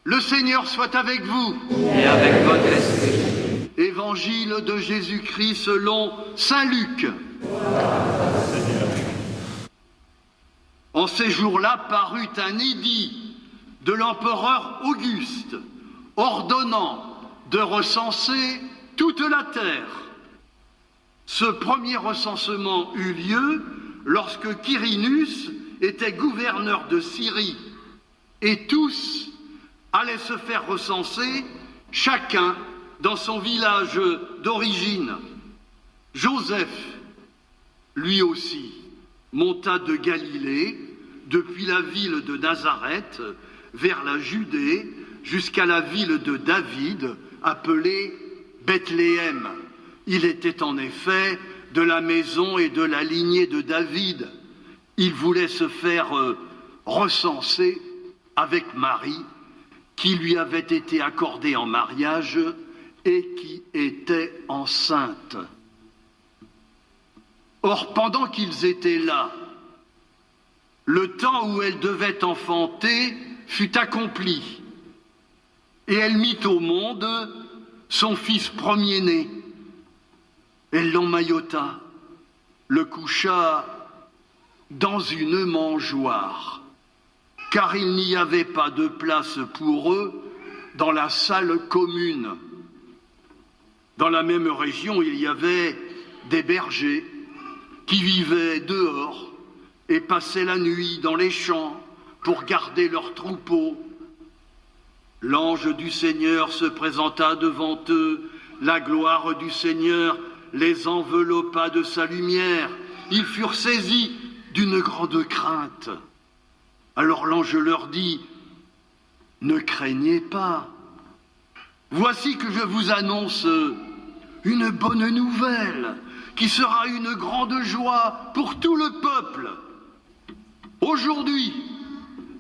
Le Seigneur soit avec vous. Et avec votre esprit. Évangile de Jésus-Christ selon saint Luc. En ces jours-là parut un édit de l'empereur Auguste, ordonnant de recenser toute la terre. Ce premier recensement eut lieu lorsque Quirinus était gouverneur de Syrie, et tous allaient se faire recenser, chacun dans son village d'origine. Joseph, lui aussi, monta de Galilée, depuis la ville de Nazareth, vers la Judée, jusqu'à la ville de David, appelée Bethléem. Il était en effet de la maison et de la lignée de David. Il voulait se faire recenser avec Marie, qui lui avait été accordée en mariage et qui était enceinte. Or, pendant qu'ils étaient là, le temps où elle devait enfanter fut accompli, et elle mit au monde son fils premier-né. Elle l'emmaillota, le coucha dans une mangeoire, car il n'y avait pas de place pour eux dans la salle commune. Dans la même région, il y avait des bergers qui vivaient dehors et passaient la nuit dans les champs pour garder leurs troupeaux. L'ange du Seigneur se présenta devant eux, la gloire du Seigneur les enveloppa de sa lumière. Ils furent saisis d'une grande crainte. Alors l'ange leur dit : « Ne craignez pas. Voici que je vous annonce une bonne nouvelle qui sera une grande joie pour tout le peuple. Aujourd'hui,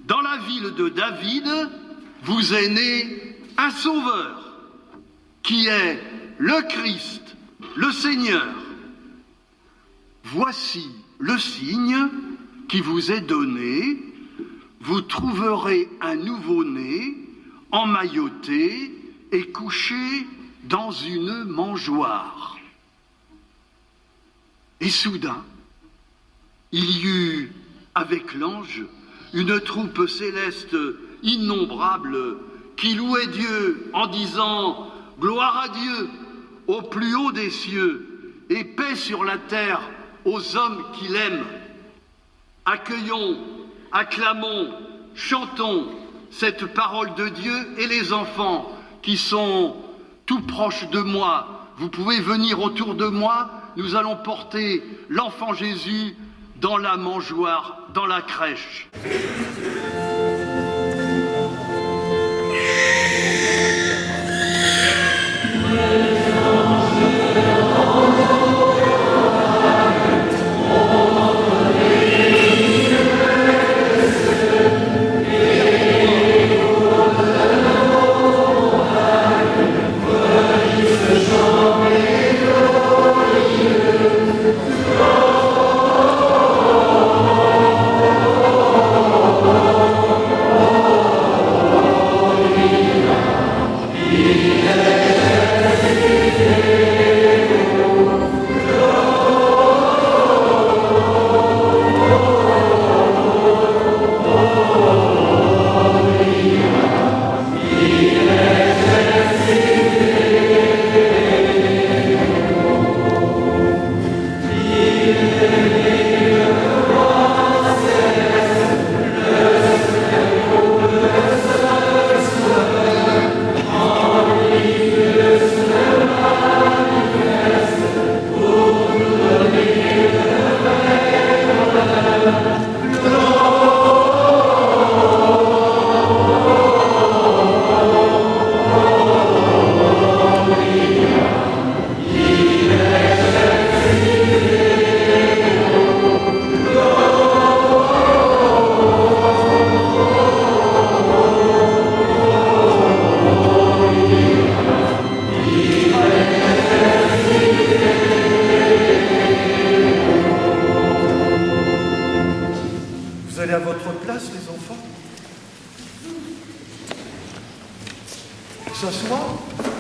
dans la ville de David, vous est né un sauveur qui est le Christ, le Seigneur. Voici le signe qui vous est donné. Vous trouverez un nouveau-né emmailloté et couché dans une mangeoire. » Et soudain, il y eut avec l'ange une troupe céleste innombrable qui louait Dieu en disant : « Gloire à Dieu au plus haut des cieux et paix sur la terre aux hommes qu'il aime. » Accueillons, acclamons, chantons cette parole de Dieu, et les enfants qui sont tout proches de moi, vous pouvez venir autour de moi, nous allons porter l'enfant Jésus dans la mangeoire, dans la crèche. ce soit